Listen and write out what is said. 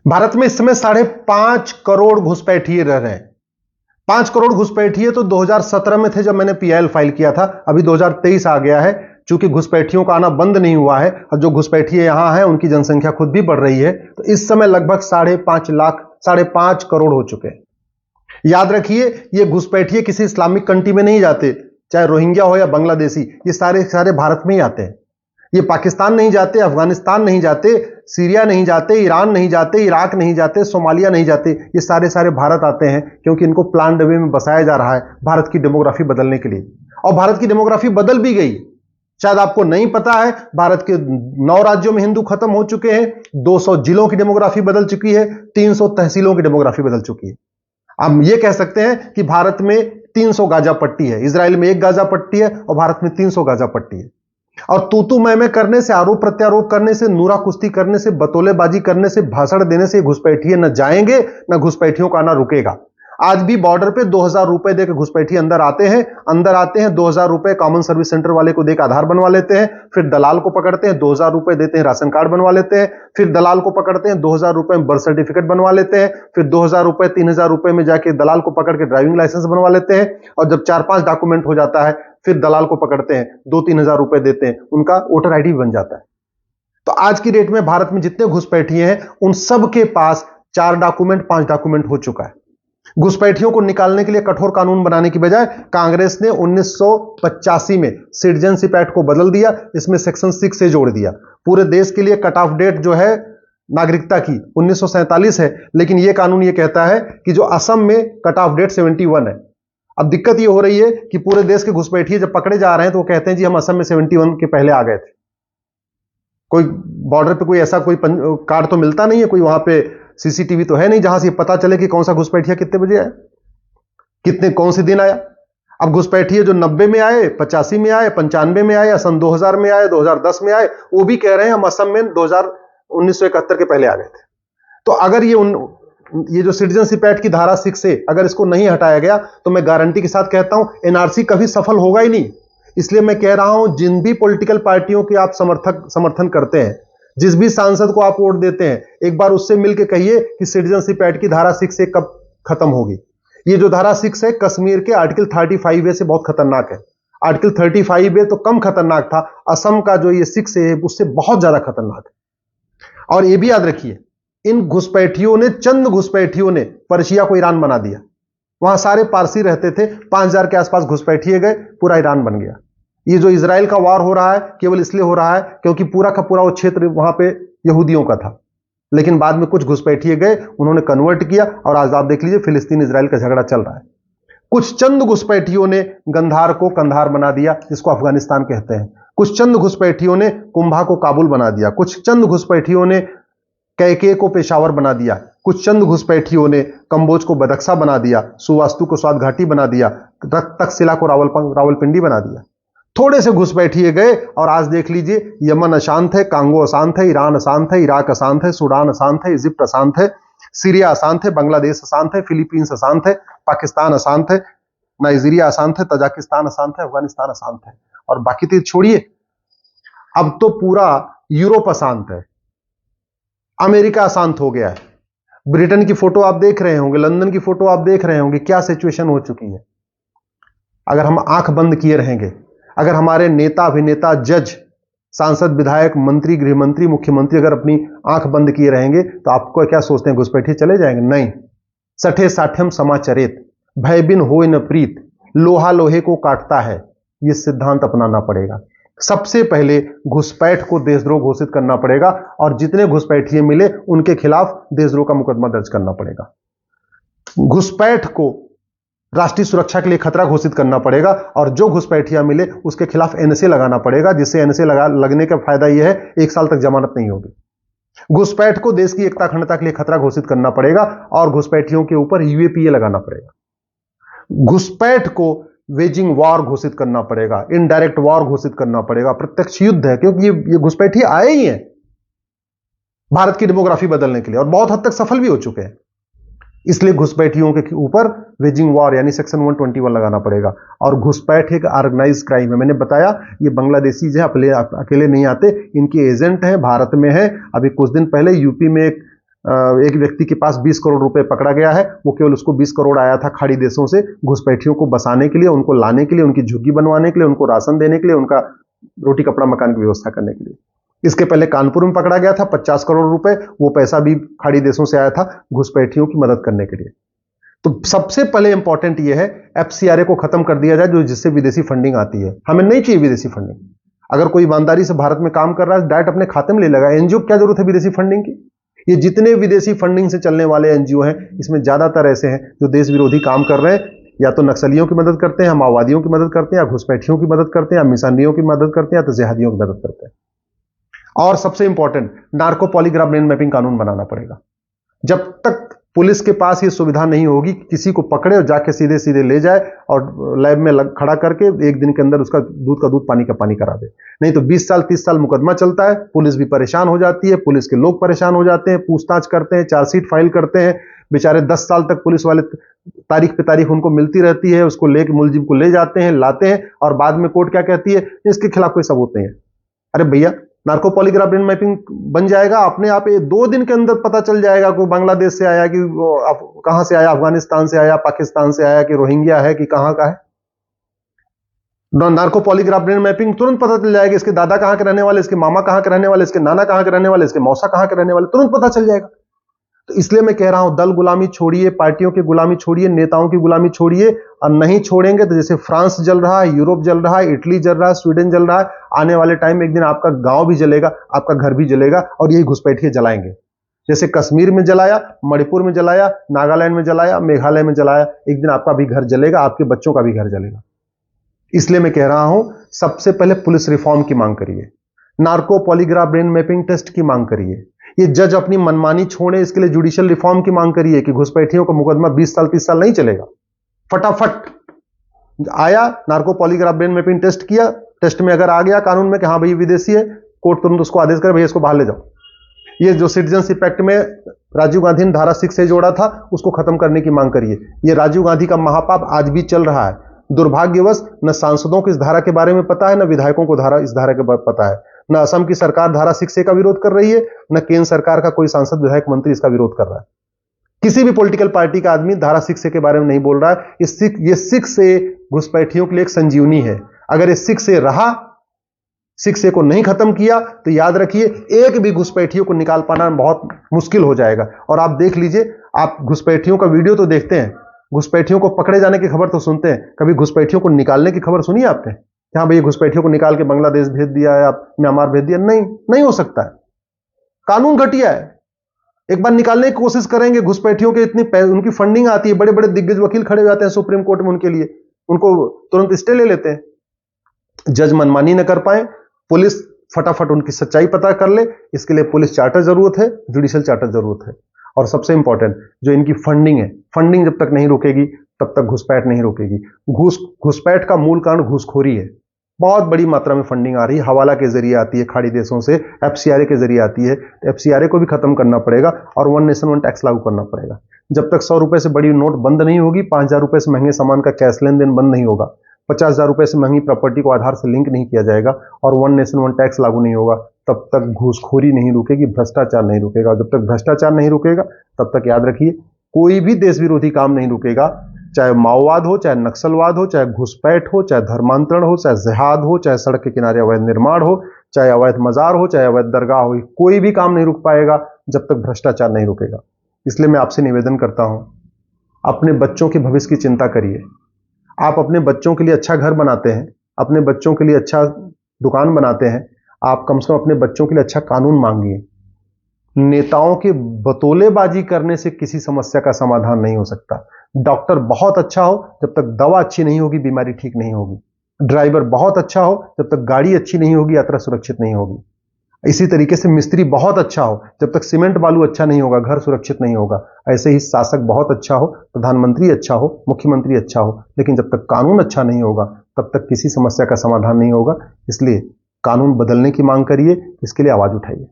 भारत में इस समय 5.5 करोड़ घुसपैठिए रह रहे हैं। 5 करोड़ घुसपैठिए तो 2017 में थे जब मैंने पीआईएल फाइल किया था। अभी 2023 आ गया है। चूंकि घुसपैठियों का आना बंद नहीं हुआ है और जो घुसपैठिए यहां हैं उनकी जनसंख्या खुद भी बढ़ रही है, तो इस समय लगभग 5.5 करोड़ हो चुके हैं। याद रखिए, ये घुसपैठिए किसी इस्लामिक कंट्री में नहीं जाते, चाहे रोहिंग्या हो या बांग्लादेशी, ये सारे सारे भारत में ही आते हैं। ये पाकिस्तान नहीं जाते, अफगानिस्तान नहीं जाते, सीरिया नहीं जाते, ईरान नहीं जाते, इराक नहीं जाते, सोमालिया नहीं जाते, ये सारे सारे भारत आते हैं क्योंकि इनको प्लान्ड वे में बसाया जा रहा है भारत की डेमोग्राफी बदलने के लिए। और भारत की डेमोग्राफी बदल भी गई। शायद आपको नहीं पता है, भारत के 9 राज्यों में हिंदू खत्म हो चुके हैं, 200 जिलों की डेमोग्राफी बदल चुकी है, 300 तहसीलों की डेमोग्राफी बदल चुकी है। हम ये कह सकते हैं कि भारत में 300 गाजा पट्टी है, इजराइल में 1 गाजा पट्टी है और भारत में 300 गाजा पट्टी है। और तू मैं करने से, आरोप प्रत्यारोप करने से, नूरा कुश्ती करने से, बतौलेबाजी करने से, भाषण देने से घुसपैठिए न जाएंगे, न घुसपैठियों का आना रुकेगा। आज भी बॉर्डर पे 2000 रुपए देकर घुसपैठिए अंदर आते हैं, 2000 रुपए कॉमन सर्विस सेंटर वाले को देकर आधार बनवा लेते हैं, फिर दलाल को पकड़ते हैं, 2000 रुपए देते हैं, राशन कार्ड बनवा लेते हैं, फिर दलाल को पकड़ते हैं, 2000 रुपए में बर्थ सर्टिफिकेट बनवा लेते हैं, फिर 2000 रुपए 3000 रुपए में जाके दलाल को पकड़ के ड्राइविंग लाइसेंस बनवा लेते हैं, और जब 4-5 डॉक्यूमेंट हो जाता है फिर दलाल को पकड़ते हैं, 2-3 हजार रुपए देते हैं, उनका वोटर आईडी बन जाता है। तो आज की डेट में भारत में जितने घुसपैठिए हैं उन सब के पास 4 डॉक्यूमेंट 5 डॉक्यूमेंट हो चुका है। घुसपैठियों को निकालने के लिए कठोर कानून बनाने की बजाय कांग्रेस ने 1985 में सिटीजनशिप एक्ट को बदल दिया, इसमें सेक्शन 6 से जोड़ दिया। पूरे देश के लिए कट ऑफ डेट जो है नागरिकता की 1947 है, लेकिन यह कानून यह कहता है कि जो असम में कट ऑफ डेट 71 है। अब दिक्कत यह हो रही है कि पूरे देश के घुसपैठिए जब पकड़े जा रहे हैं तो वो कहते हैं जी हम असम में 71 के पहले आ गए थे। कोई बॉर्डर पे कोई ऐसा कोई कार्ड तो मिलता नहीं है, कोई वहां पे सीसीटीवी तो है नहीं जहां से पता चले कि कौन सा घुसपैठिया कितने बजे आया, कौन से दिन आया। अब घुसपैठिए जो 90 में आए, 85 में आए, 95 में आए, या सन 2000 में आए, 2010 में आए, वो भी कह रहे हैं हम असम में 1971 के पहले आ गए थे। तो अगर ये जो सिटीजनशिप एक्ट की धारा 6 है, अगर इसको नहीं हटाया गया तो मैं गारंटी के साथ कहता हूं एनआरसी कभी सफल होगा ही नहीं। इसलिए मैं कह रहा हूं, जिन भी पॉलिटिकल पार्टियों के आप समर्थन करते हैं, जिस भी सांसद को आप वोट देते हैं, एक बार उससे मिलकर कहिए कि सिटीजनशिप एक्ट की धारा 6 कब खत्म होगी। ये जो धारा 6 है कश्मीर के आर्टिकल 35A से बहुत खतरनाक है। आर्टिकल 35A तो कम खतरनाक था, असम का जो ये 6 है उससे बहुत ज्यादा खतरनाक है। और ये भी याद रखिए, इन घुसपैठियों ने, चंद घुसपैठियों ने पर्शिया को ईरान बना दिया। वहां सारे पारसी रहते थे, 5000 के आसपास घुसपैठिए गए, पूरा ईरान बन गया। ये जो इजराइल का वार हो रहा है केवल इसलिए हो रहा है क्योंकि पूरा का पूरा वो क्षेत्र वहां पे यहूदियों का था, लेकिन बाद में कुछ घुसपैठिए गए, उन्होंने कन्वर्ट किया, और आज आप देख लीजिए फिलिस्तीन इजराइल का झगड़ा चल रहा है। कुछ चंद घुसपैठियों ने गंधार को कंधार बना दिया, जिसको अफगानिस्तान कहते हैं। कुछ चंद घुसपैठियों ने कुंभा को काबुल बना दिया। कुछ चंद घुसपैठियों ने कैके को पेशावर बना दिया। कुछ चंद घुसपैठियों ने कंबोज को बदख्शा बना दिया, सुवास्तु को स्वाद घाटी बना दिया, तक्षशिला को रावलपिंडी बना दिया। थोड़े से घुसपैठिए गए और आज देख लीजिए, यमन अशांत है, कांगो अशांत है, ईरान अशांत है, इराक अशांत है, सूडान अशांत है, इजिप्ट अशांत है, सीरिया अशांत है, बांग्लादेश अशांत है, फिलीपींस अशांत है, पाकिस्तान अशांत है, नाइजीरिया अशांत है, तजाकिस्तान अशांत है, अफगानिस्तान अशांत है, और बाकी तो छोड़िए, अब तो पूरा यूरोप अशांत है, अमेरिका अशांत हो गया है। ब्रिटेन की फोटो आप देख रहे होंगे, लंदन की फोटो आप देख रहे होंगे, क्या सिचुएशन हो चुकी है। अगर हम आंख बंद किए रहेंगे, अगर हमारे नेता, अभिनेता, जज, सांसद, विधायक, मंत्री, गृहमंत्री, मुख्यमंत्री अगर अपनी आंख बंद किए रहेंगे तो आपको क्या सोचते हैं, घुसपैठिए चले जाएंगे? नहीं। सठे साठ्यम समाचरित, भय बिन होय न प्रीत, लोहा लोहे को काटता है, यह सिद्धांत अपनाना पड़ेगा। सबसे पहले घुसपैठ को देशद्रोह घोषित करना पड़ेगा, और जितने घुसपैठिए मिले उनके खिलाफ देशद्रोह का मुकदमा दर्ज करना पड़ेगा। घुसपैठ को राष्ट्रीय सुरक्षा के लिए खतरा घोषित करना पड़ेगा, और जो घुसपैठिया मिले उसके खिलाफ एनएसए लगाना पड़ेगा, जिससे एनएसए लगने का फायदा यह है 1 साल तक जमानत नहीं होगी। घुसपैठ को देश की एकता अखंडता के लिए खतरा घोषित करना पड़ेगा, और घुसपैठियों के ऊपर यूएपीए लगाना पड़ेगा। घुसपैठ को वेजिंग वॉर घोषित करना पड़ेगा, इनडायरेक्ट वॉर घोषित करना पड़ेगा, प्रत्यक्ष युद्ध है, क्योंकि ये घुसपैठिए आए ही हैं भारत की डेमोग्राफी बदलने के लिए, और बहुत हद तक सफल भी हो चुके हैं। इसलिए घुसपैठियों के ऊपर वेजिंग वॉर यानी सेक्शन 121 लगाना पड़ेगा। और घुसपैठ एक ऑर्गेनाइज क्राइम है। मैंने बताया ये बांग्लादेशी जो अकेले नहीं आते, इनके एजेंट हैं, भारत में है। अभी कुछ दिन पहले यूपी में एक एक व्यक्ति के पास 20 करोड़ रुपए पकड़ा गया है, वो केवल उसको 20 करोड़ आया था खाड़ी देशों से घुसपैठियों को बसाने के लिए, उनको लाने के लिए, उनकी झुग्गी बनवाने के लिए, उनको राशन देने के लिए, उनका रोटी कपड़ा मकान की व्यवस्था करने के लिए। इसके पहले कानपुर में पकड़ा गया था 50 करोड़ रुपए, वो पैसा भी खाड़ी देशों से आया था घुसपैठियों की मदद करने के लिए। तो सबसे पहले इंपॉर्टेंट यह है एफसीआरए को खत्म कर दिया जाए, जो जिससे विदेशी फंडिंग आती है। हमें नहीं चाहिए विदेशी फंडिंग। अगर कोई ईमानदारी से भारत में काम कर रहा है डायरेक्ट अपने खाते में ले लेगा। एनजीओ क्या जरूरत है विदेशी फंडिंग की? ये जितने विदेशी फंडिंग से चलने वाले एनजीओ हैं, इसमें ज्यादातर ऐसे हैं जो देश विरोधी काम कर रहे हैं, या तो नक्सलियों की मदद करते हैं, माओवादियों की मदद करते हैं, या घुसपैठियों की मदद करते हैं, या मिशनरियों की मदद करते हैं, या तो जिहादियों की मदद करते हैं। और सबसे important, narco polygraph brain mapping कानून बनाना पड़ेगा। जब तक पुलिस के पास ये सुविधा नहीं होगी, किसी को पकड़े और जाके सीधे सीधे ले जाए और लैब में खड़ा करके एक दिन के अंदर उसका दूध का दूध पानी का पानी करा दे, नहीं तो 20 साल 30 साल मुकदमा चलता है, पुलिस भी परेशान हो जाती है, पुलिस के लोग परेशान हो जाते हैं, पूछताछ करते हैं, चार्जशीट फाइल करते हैं, बेचारे 10 साल तक पुलिस वाले तारीख पे तारीख उनको मिलती रहती है, उसको लेके मुलजिम को ले जाते हैं, लाते हैं, और बाद में कोर्ट क्या कहती है, इसके खिलाफ कोई सबूत नहीं है। अरे भैया, नार्को पॉलीग्राफ ब्रेन मैपिंग बन जाएगा, अपने आप 2 दिन के अंदर पता चल जाएगा कि बांग्लादेश से आया, कि कहां से आया, अफगानिस्तान से आया, पाकिस्तान से आया, कि रोहिंग्या है, कि कहां का है। नार्को पॉलीग्राफ ब्रेन मैपिंग तुरंत पता चल जाएगा, इसके दादा कहां के रहने वाले, इसके मामा कहां के रहने वाले, इसके नाना कहां के रहने वाले, इसके मौसा कहां के रहने वाले, तुरंत पता चल जाएगा। तो इसलिए मैं कह रहा हूं, दल गुलामी छोड़िए, पार्टियों की गुलामी छोड़िए, नेताओं की गुलामी छोड़िए। और नहीं छोड़ेंगे तो जैसे फ्रांस जल रहा है, यूरोप जल रहा है, इटली जल रहा है, स्वीडन जल रहा है, आने वाले टाइम में एक दिन आपका गांव भी जलेगा, आपका घर भी जलेगा, और यही घुसपैठिए जलाएंगे। जैसे कश्मीर में जलाया, मणिपुर में जलाया, नागालैंड में जलाया, मेघालय में जलाया, एक दिन आपका भी घर जलेगा, आपके बच्चों का भी घर जलेगा। इसलिए मैं कह रहा हूं, सबसे पहले पुलिस रिफॉर्म की मांग करिए, narco polygraph brain mapping test की मांग करिए, ये जज अपनी मनमानी छोड़े, इसके लिए जुडिशियल रिफॉर्म की मांग करिए कि घुसपैठियों का मुकदमा 20 साल 30 साल नहीं चलेगा। फटाफट आया, narco polygraph brain mapping test किया, टेस्ट में अगर आ गया कानून में कि हाँ भाई विदेशी है, कोर्ट तुरंत उसको आदेश करे, भैया इसको बाहर ले जाओ। ये जो सिटीजनशिप एक्ट में राजीव गांधी ने धारा 6 से जोड़ा था, उसको खत्म करने की मांग करिए। ये राजीव गांधी का महापाप आज भी चल रहा है। दुर्भाग्यवश न सांसदों को इस धारा के बारे में पता है, न विधायकों को इस धारा के बारे में पता है। न असम की सरकार धारा 6A का विरोध कर रही है, न केंद्र सरकार का कोई सांसद विधायक मंत्री इसका विरोध कर रहा है। किसी भी पॉलिटिकल पार्टी का आदमी धारा 6A के बारे में नहीं बोल रहा है। ये 6A घुसपैठियों के लिए एक संजीवनी है। अगर ये 6A रहा, 6A को नहीं खत्म किया, तो याद रखिए एक भी घुसपैठियों को निकाल पाना बहुत मुश्किल हो जाएगा। और आप देख लीजिए, आप घुसपैठियों का वीडियो तो देखते हैं, घुसपैठियों को पकड़े जाने की खबर तो सुनते हैं, कभी घुसपैठियों को निकालने की खबर सुनी आपने? हाँ भैया घुसपैठियों को निकाल के बांग्लादेश भेज दिया या म्यांमार भेज दिया? नहीं हो सकता है। कानून घटिया है। एक बार निकालने की कोशिश करेंगे, घुसपैठियों के इतनी उनकी फंडिंग आती है, बड़े बड़े दिग्गज वकील खड़े हो जाते हैं सुप्रीम कोर्ट में उनके लिए, उनको तुरंत स्टे ले लेते हैं। जज मनमानी न कर पाए, पुलिस फटाफट उनकी सच्चाई पता कर ले, इसके लिए पुलिस चार्टर जरूरत है, जुडिशियल चार्टर जरूरत है। और सबसे इंपॉर्टेंट, जो इनकी फंडिंग है, फंडिंग जब तक नहीं रुकेगी तब तक घुसपैठ नहीं रुकेगी। घुसपैठ का मूल कारण घूसखोरी है। बहुत बड़ी मात्रा में फंडिंग आ रही है, हवाला के जरिए आती है, खाड़ी देशों से एफसीआरए के जरिए आती है। एफसीआरए को भी खत्म करना पड़ेगा और वन नेशन वन टैक्स लागू करना पड़ेगा। जब तक 100 रुपए से बड़ी नोट बंद नहीं होगी, 5000 रुपए से महंगे सामान का कैश लेन देन बंद नहीं होगा, 50,000 रुपए से महंगी प्रॉपर्टी को आधार से लिंक नहीं किया जाएगा और वन नेशन वन टैक्स लागू नहीं होगा, तब तक घूसखोरी नहीं रुकेगी, भ्रष्टाचार नहीं रुकेगा। जब तक भ्रष्टाचार नहीं रुकेगा तब तक याद रखिए कोई भी देश विरोधी काम नहीं रुकेगा। चाहे माओवाद हो, चाहे नक्सलवाद हो, चाहे घुसपैठ हो, चाहे धर्मांतरण हो, चाहे जिहाद हो, चाहे सड़क के किनारे अवैध निर्माण हो, चाहे अवैध मजार हो, चाहे अवैध दरगाह हो, कोई भी काम नहीं रुक पाएगा जब तक भ्रष्टाचार नहीं रुकेगा। इसलिए मैं आपसे निवेदन करता हूं, अपने बच्चों के भविष्य की चिंता करिए। आप अपने बच्चों के लिए अच्छा घर बनाते हैं, अपने बच्चों के लिए अच्छा दुकान बनाते हैं, आप कम से कम अपने बच्चों के लिए अच्छा कानून मांगिए। नेताओं के बतौलेबाजी करने से किसी समस्या का समाधान नहीं हो सकता। डॉक्टर बहुत अच्छा हो, जब तक दवा अच्छी नहीं होगी बीमारी ठीक नहीं होगी। ड्राइवर बहुत अच्छा हो, जब तक गाड़ी अच्छी नहीं होगी यात्रा सुरक्षित नहीं होगी। इसी तरीके से मिस्त्री बहुत अच्छा हो, जब तक सीमेंट बालू अच्छा नहीं होगा घर सुरक्षित नहीं होगा। ऐसे ही शासक बहुत अच्छा हो, प्रधानमंत्री अच्छा हो, मुख्यमंत्री अच्छा हो, लेकिन जब तक कानून अच्छा नहीं होगा तब तक किसी समस्या का समाधान नहीं होगा। इसलिए कानून बदलने की मांग करिए, इसके लिए आवाज उठाइए।